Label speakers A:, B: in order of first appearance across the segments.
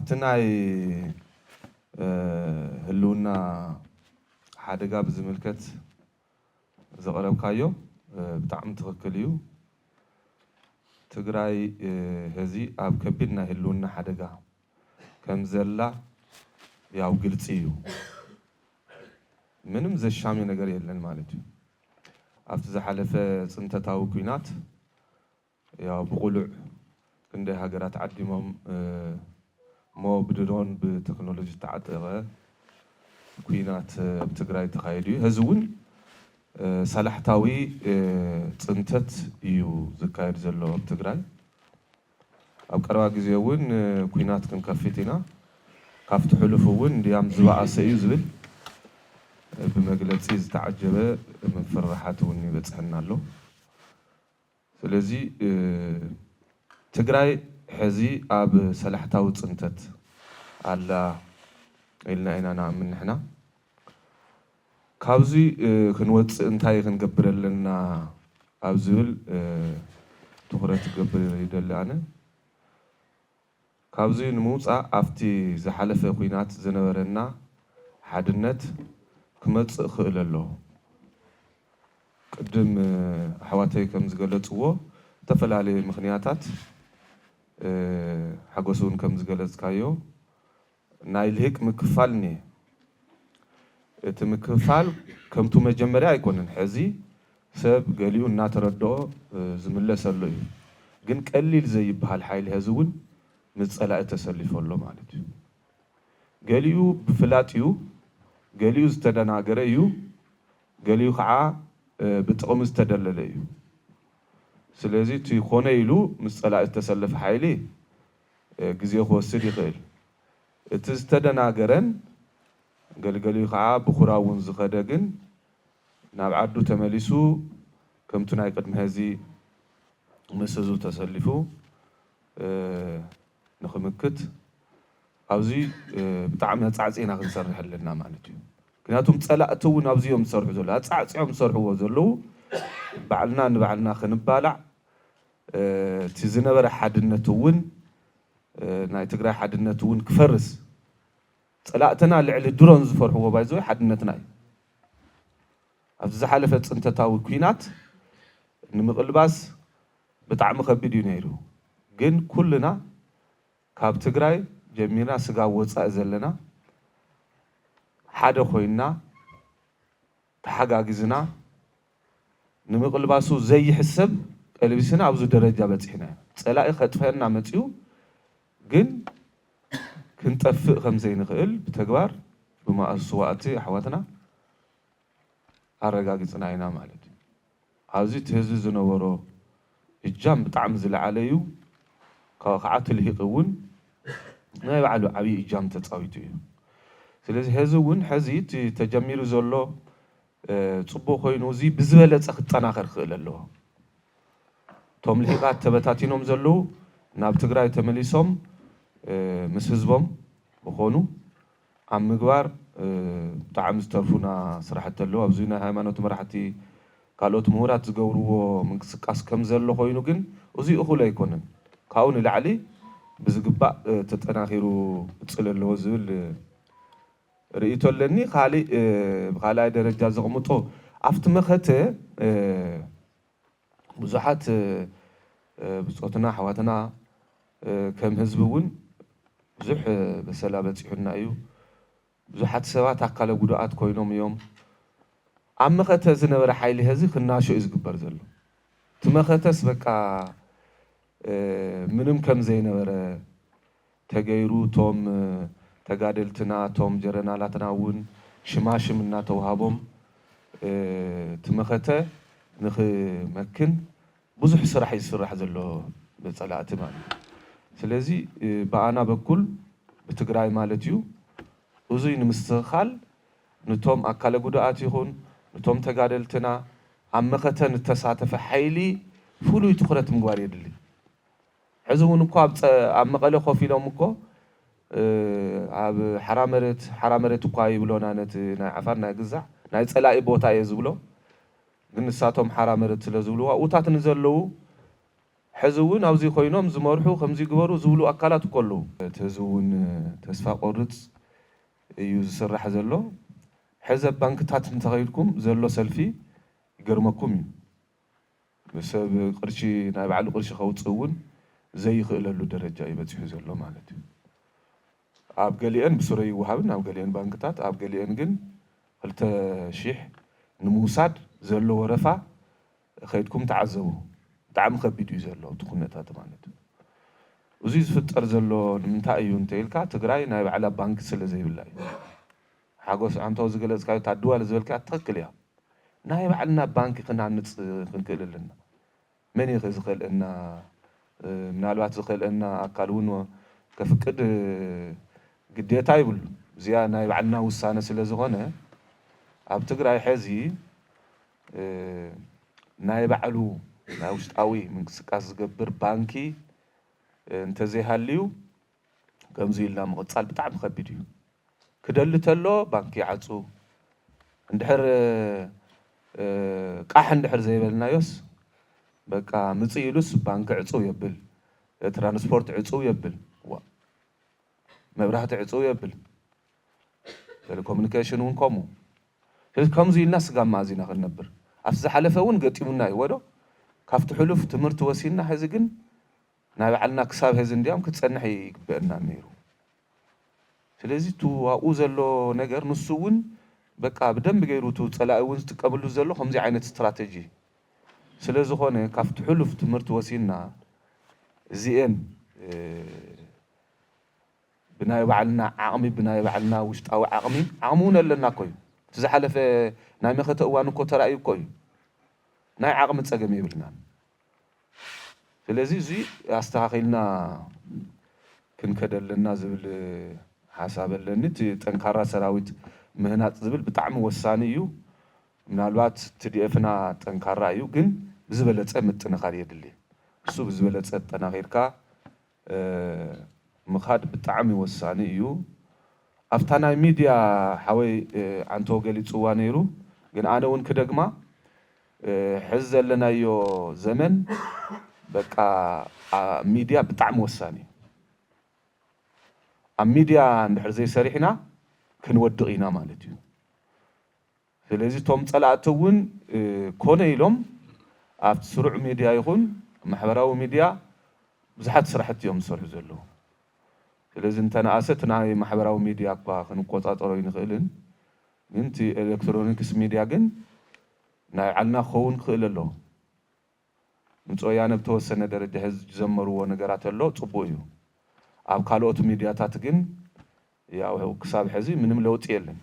A: አፍትናይ ህልውና ሓደጋ ብዝምልከት ዘቀረብካዮ ብጣዕሚ ትክክል እዩ ትግራይ ህዚ ኣብ ከቢድ ናይ ህልውና ሓደጋ ከም ዘላ ያው ግልጽ እዩ ምንም ዘሻሚ ነገር የለን ማለት እዩ ኣብቲ ዝሓለፈ ጽንተታዊ ኩናት ያው ብቁሉዕ እንደ ሃገራት ዓዲሞም ሞ ብድሮን ብቴክኖሎጂ ተዓጠቀ ኩናት ትግራይ ተካይዱ ህዚ እውን ሰላሕታዊ ጽንተት እዩ ዝካየድ ዘሎ ትግራይ ኣብ ቀረባ ግዜ እውን ኩናት ክንከፍት ኢና ካብቲ ሕሉፍ እውን እንዲያም ዝባኣሰ እዩ ዝብል ብመግለጺ ዝተዓጀበ ምፍርሓት እውን ይበጽሐና ኣሎ ስለዚ ትግራይ ሕዚ ኣብ ሰላሕታዊ ጽንተት ኣላ ኢልና ኢና ንኣምን ንሕና ካብዚ ክንወፅእ እንታይ ክንገብር ኣለና ኣብ ዝብል ትኩረት ክገብር ይደሊ ኣነ ካብዚ ንምውፃእ ኣብቲ ዝሓለፈ ኩናት ዝነበረና ሓድነት ክመጽእ ክእል ኣሎ ቅድም ኣሕዋተይ ከም ዝገለጽዎ ዝተፈላለዩ ምክንያታት ሓጎሱን ከም ዝገለጽካዮ ናይ ልህቅ ምክፋል ኒ እቲ ምክፋል ከምቱ መጀመርያ ኣይኮነን ሕዚ ሰብ ገሊኡ እናተረድኦ ዝምለሰሉ እዩ ግን ቀሊል ዘይብሃል ሓይሊ ሕዚ እውን ምጸላእ ተሰሊፉ ኣሎ ማለት እዩ ገሊኡ ብፍላጥ እዩ ገሊኡ ዝተደናገረ እዩ ገሊኡ ከዓ ብጥቕሚ ዝተደለለ እዩ ስለዚ እቲ ኮነ ኢሉ ምጸላእ ተሰለፈ ሓይሊ ግዜ ክወስድ ይኽእል እቲ ዝተደናገረን ገልገሊኡ ከዓ ብኹራውን ዝኸደ ግን ናብ ዓዱ ተመሊሱ ከምቱ ናይ ቅድሚ ሕዚ ምስ ህዝቡ ተሰሊፉ ንኽምክት ኣብዚ ብጣዕሚ ኣጻዕጺና ክንሰርሕ ኣለና ማለት እዩ ምክንያቱም ጸላእቲ እውን ኣብዚኦም ዝሰርሑ ዘለዉ ኣጻዕጺዖም ዝሰርሕዎ ዘለዉ ባዕልና ንባዕልና ክንባላዕ እቲ ዝነበረ ሓድነት እውን ናይ ትግራይ ሓድነት እውን ክፈርስ ጸላእትና ልዕሊ ድሮን ዝፈርሕዎ ባይዘው ሓድነትና እዩ ኣብዚ ዝሓለፈ ጽንተታዊ ኩናት ንምቕልባስ ብጣዕሚ ከቢድ እዩ ነይሩ ግን ኩልና ካብ ትግራይ ጀሚርና ስጋብ ወፃእ ዘለና ሓደ ኮይና ተሓጋጊዝና ንምቕልባሱ ዘይሕሰብ ቀልቢስና ኣብዚ ደረጃ በፂሕና ጸላኢ ከጥፈና መፅኡ ግን ክንጠፍእ ከም ዘይንኽእል ብተግባር ብማእስዋእቲ ኣሕዋትና ኣረጋጊፅና ኢና ማለት እዩ ኣብዚ እቲ ህዝቢ ዝነበሮ እጃም ብጣዕሚ ዝለዓለ እዩ ካብኡ ከዓ ትልሂቕ እውን ናይ ባዕሉ ዓብዪ እጃም ተፃዊቱ እዩ ስለዚ ሕዚ እውን ሕዚ እቲ ተጀሚሩ ዘሎ ጽቡቕ ኮይኑ እዚ ብዝበለፀ ክጠናኸር ክእል ኣለዎ እቶም ልሂቃት ተበታቲኖም ዘለዉ ናብ ትግራይ ተመሊሶም ምስ ህዝቦም ክኾኑ ኣብ ምግባር ብጣዕሚ ዝተርፉና ስራሕቲ ኣለዉ ኣብዚ ናይ ሃይማኖት መራሕቲ ካልኦት ምሁራት ዝገብርዎ ምንቅስቃስ ከም ዘሎ ኮይኑ ግን እዚኡ እኹል ኣይኮነን ካብኡ ንላዕሊ ብዝግባእ ተጠናኺሩ ክፅል ኣለዎ ዝብል ርእይቶ ኣለኒ ብካልኣይ ደረጃ ዘቕምጦ ኣብቲ መኸተ ብዙሓት ብፆትና ኣሕዋትና ከም ህዝቢ እውን ብዙሕ በሰላ በፂሑና እዩ ብዙሓት ሰባት ኣካለ ጉዱኣት ኮይኖም እዮም ኣብ መኸተ ዝነበረ ሓይሊ ህዚ ክናሾ እዩ ዝግበር ዘሎ እቲ መኸተስ በቃ ምንም ከም ዘይነበረ ተገይሩ ቶም ተጋደልትና ቶም ጀረናላትና እውን ሽማሽም እናተዋሃቦም እቲ መኸተ ንኽመክን ብዙሕ ስራሕ ይስራሕ ዘሎ ብጸላእቲ ማለት እዩ ስለዚ ብኣና በኩል ብትግራይ ማለት እዩ እዙይ ንምስትኽኻል ነቶም ኣካለ ጉዱኣት ይኹን ነቶም ተጋደልትና ኣብ መኸተ ንተሳተፈ ሓይሊ ፍሉይ ትኹረት ምግባር የድሊ ሕዚ እውን እኳ ኣብ መቐለ ኮፍ ኢሎም እኮ ኣብ ሓራመሬት እኳ ይብሎና ነቲ ናይ ዓፋር ናይ ግዛዕ ናይ ጸላኢ ቦታ እየ ዝብሎ ግን ንሳቶም ሓራመሬት ስለ ዝብልዎ ኣብኡታት ንዘለዉ حزون أوزي خوينهم زمرحو خمزي جبرو زولو أكلات كله تزون تسفى قرص يسرح زلو حزب بنك تات متغيركم زلو سلفي يقرمكم بس قرشي نايب على قرشي خوت صون زي خيل له درجة يبتح زلو مالتي أبقليان بسوري وهابن أبقليان بنك تات أبقليان جن قلت شيح نموساد زلو ورفع خيدكم تعذبوا تعم خبيدو زلو تخونتات مالتي وزيز فتر زلو نمتا أيون تيلكا تقراي نايب على بنك سلا زي بالله حاجوس عنتو زقلز كاي تعدوال زبلكا تقليا نايب علنا بنك خنا نص خنكل لنا من يخزقل ان منالبات زقل ان اكالون كفقد ግዴታ ይብሉ እዚያ ናይ ባዕልና ውሳነ ስለ ዝኾነ ኣብ ትግራይ ሕዚ ናይ ባዕሉ ናይ ውሽጣዊ ምንቅስቃስ ዝገብር ባንኪ እንተዘይሃልዩ ከምዚ ኢልና ምቕጻል ብጣዕሚ ከቢድ እዩ ክደሊ ተሎ ባንኪ ዓፁ እንድሕር ቃሕ እንድሕር ዘይበልናዮስ በቃ ምጽእ ኢሉስ ባንኪ ዕፁ የብል ትራንስፖርት ዕፁ የብል مبرهات عصو يبل الكوميونيكيشن ون كومو كمزي الناس قام مازينا خنبر افز حلفون قطيمنا يودو كافت حلف تمرت وسينا حزقن نابعلنا كساب هزن ديام كتصنح يقبئنا نيرو ስለዚህ ቱ አኡ ዘሎ ነገር ንሱውን በቃ በደንብ ገይሩ ቱ ጸላእውን ተቀበሉ ዘሎ ከምዚ አይነት ስትራቴጂ ስለዝኾነ ካፍት ሕሉፍ ትምርት ወሲና እዚኤን بناي بعلنا عقمي بناي بعلنا وشتاو عقمي عقمونا لنا كوي تزحلف ناي مخته اوانو كو ترايو كوي ناي عقم تصقم يبلنا ስለዚህ እዚ አስተካክልና ክንከደልና ዝብል حساب ለንት ጠንካራ ሰራዊት ምህናጽ ዝብል ብጣዕሚ ወሳኒ እዩ ምናልባት ትዲኤፍና ጠንካራ እዩ ግን ብዝበለጸ ምጥንኻር የድሊ እሱ ብዝበለጸ ጠናኺርካ مخاد بتعمي وساني يو أفتنا ميديا حوي عن توجلي تسوانيرو جن أنا ون كدجما حزل لنا يو زمن بقى ميديا بتعمي وساني الميديا عند حرزي سريحنا كنودقينا مالتيو فلذي توم طلعتون كونه يلوم أفت سرع ميديا يكون محبراو ميديا بزحت سرحت يوم سرح زلو ስለዚህ እንተና አሰትና የማህበራዊ ሚዲያ አቋ ከንቆጣጠረው ይንخلን እንት ኤሌክትሮኒክስ ሚዲያ ግን ናይ ዓልና ኾውን ክእለሎ እንጾያነ በተወሰነ ደረጃ ህዝብ ጀመሩዎ ነገራት አሎ ጽቡቅ እዩ ኣብ ካልኦት ሚዲያታት ግን ያው ክሳብ ሕዚ ምንም ለውጥ የለን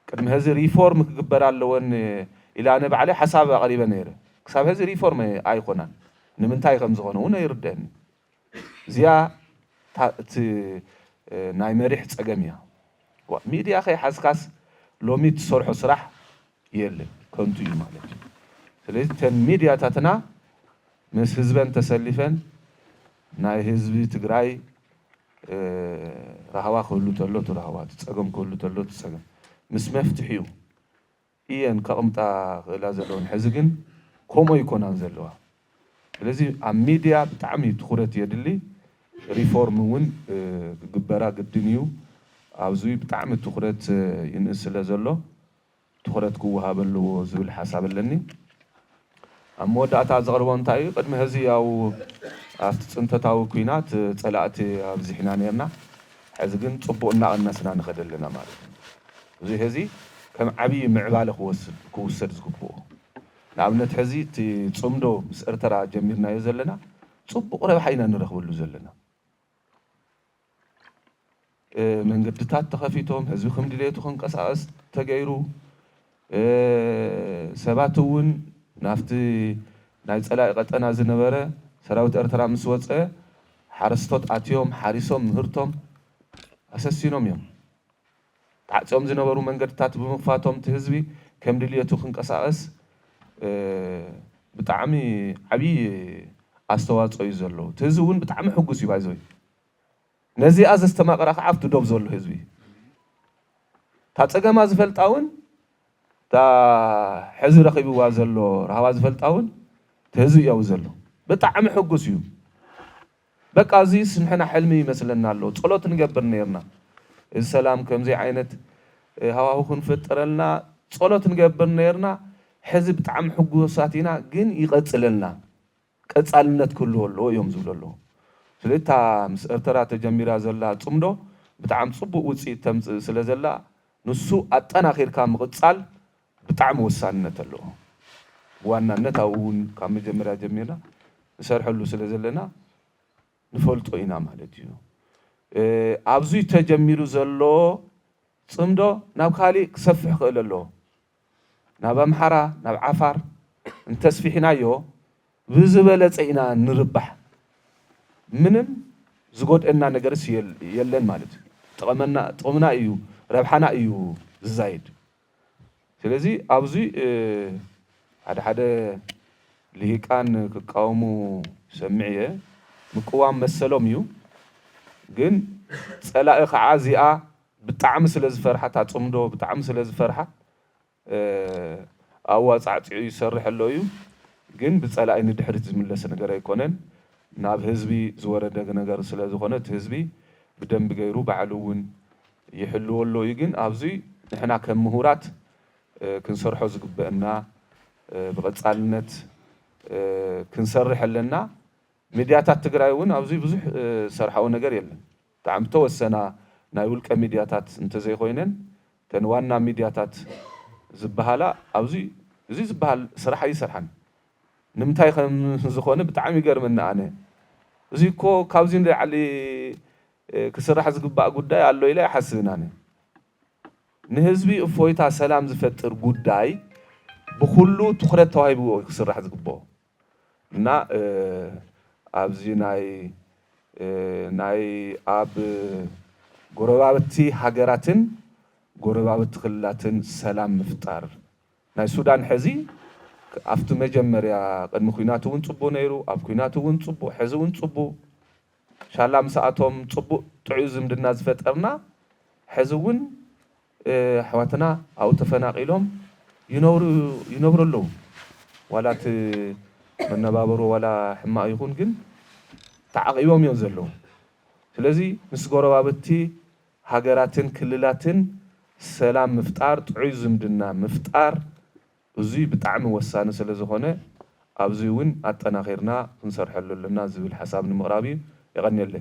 A: ቅድም ህዚ ሪፎርም ክግበር ኣለወን ኢላነ ባዕለ ሐሳብ አቀሪበ ነይረ ክሳብ ህዚ ሪፎርም ኣይኮናን ንምንታይ ከም ዝኾነ ውን ይርደን እዚያ ناي مريح تسقميا ميديا خي حسكاس لومي تسرحو سرح يله كنتو مالك ስለዚህ ተን ሚዲያ ታተና ምስ ህዝበን ተሰሊፈን ናይ ህዝቢ ትግራይ ረሃዋ ክህሉ ተሎ ረሃዋ ተጸገም ክህሉ ተሎ ተጸገም ምስ መፍትሒዩ እየን ከቕምጣ ክእላ ዘለውን ሕዚ ግን ኮሞ ይኮናን ዘለዋ ስለዚህ ኣብ ሚዲያ ብጣዕሚ ትኹረት የድሊ ريفورم ون جبرا قدنيو عاوزوي بتعم تخرت ينسل زلو تخرت كوها بلو زول حساب لني أمود أتعذرون تاي قد مهزي أو أنت تاو كينات طلعت بزحنا نيرنا حزقن صبونا الناس نخدل لنا مال زي هزي كم عبي معبال كوسر زكبو نعمل تحزي تصمدو مسأرترا جميرنا يزلنا صبو قرب حينا نرخبلو زلنا من قدتات تخفيتهم هزوخم دليتهم قصاص تغيرو سباتون نافتي ناي صلاي قطنا زنبره سراوت ارترا مسوص حرستوت اتيوم حاريسوم مهرتوم اسسينوم يوم تعصوم زنبرو من قدتات بمخفاتهم تهزبي كم دليتهم قصاص بتعمي عبي استواصو يزلو تهزون بتعمي حقوس يبايزوي نزي از استماقرا عفت دوب زلو حزبي تاصقما زفلطاون تا حزب رخيبوا زلو رهوا زفلطاون تهزو ياو زلو بتعم حجوسيو بقى زيس نحن حلمي مثلنا له صلوت نقبر نيرنا السلام كم زي عينت هوا خن فترلنا صلوت نقبر نيرنا حزب بتعم حجوساتنا جن يقتلنا قصالነት كله له يوم زبلله سليتا مس ارترا تجميرا زلا صمدو بتعم صبو وصي تمص سلازلا نسو اطناخيركا مقصال بتعم وسانነት له ዋናነት አውን ከመጀመሪያ ጀምረና ንሰርሐሉ ስለዘለና ንፈልጦ ኢና ማለት እዩ ኣብዙ ተጀሚሩ ዘሎ ጽምዶ ናብ ካሊ ክሰፍሕ ክእለሎ ናብ አምሓራ ናብ ዓፋር እንተስፊሕናዮ ብዝበለጸ ኢና ንርባሕ ምንም ዝጎድአና ነገርስ የለን ማለት ጥቕምና እዩ ረብሓና እዩ ዝዛይድ ስለዚህ ኣብዙ ሓደ ልሂቃን ክቃወሙ ሰምዕየ ምቁዋም መሰሎም እዩ ግን ጸላኢ ከዓ እዚኣ ብጣዕሚ ስለ ዝፈርሓ ታጽምዶ ብጣዕሚ ስለ ዝፈርሓ ኣዋጻዕጽኡ ይሰርሕ ኣሎ እዩ ግን ብጸላኢ ንድሕሪት ዝምለስ ነገር ኣይኮነን ናብ ህዝቢ ዝወረደ ነገር ስለ ዝኾነት ህዝቢ ብደንብ ገይሩ ባዕሉ እውን ይሕልዎ ኣሎ እዩ ግን ኣብዚ ንሕና ከም ምሁራት ክንሰርሖ ዝግበአና بقصالነት ክንሰርሕ ኣለና ሚድያታት ትግራይ እውን ኣብዚ ብዙሕ ሰርሓው ነገር የለን ብጣዕሚ ተወሰና ናይ ውልቀ ሚድያታት እንተዘይ ኮይነን ተን ዋና ሚድያታት ዝበሃላ ኣብዚ እዚ ዝበሃል ስራሕ ይሰርሓን ንምንታይ ከም ዝኾነ ብጣዕሚ ይገርመና ኣነ እዚ እኮ ካብዚ ንላዕሊ ክስራሕ ዝግባእ ጉዳይ ኣሎ ኢለ ይሓስብና ኣነ ንህዝቢ እፎይታ ሰላም ዝፈጥር ጉዳይ بكل تخرج توهيبو يسرح زقبو نا أبزي ناي أب غربابتي هاجراتن غربابت خلاتن سلام مفتار ناي السودان حزي أفتو مجمريا قد مخيناتو ونصبو نيرو أب خيناتو ونصبو حزو ونصبو شالام ساعتهم صبو تعيزم الناس فترنا حزون حواتنا أو تفناقيلهم ينور له ولا منبابرو ولا حما يكون جن تعقيبهم ينزلوا ስለዚህ ምስ ጎረባብቲ ሃገራትን ክልላትን ሰላም ምፍጣር ጥዑይ ዝምድና ምፍጣር እዙይ ብጣዕሚ ወሳኒ ስለ ዝኾነ ኣብዚ እውን ኣጠናኺርና ክንሰርሐሉ ኣለና ዝብል ሓሳብ ንምቕራብ ይቀኒየለይ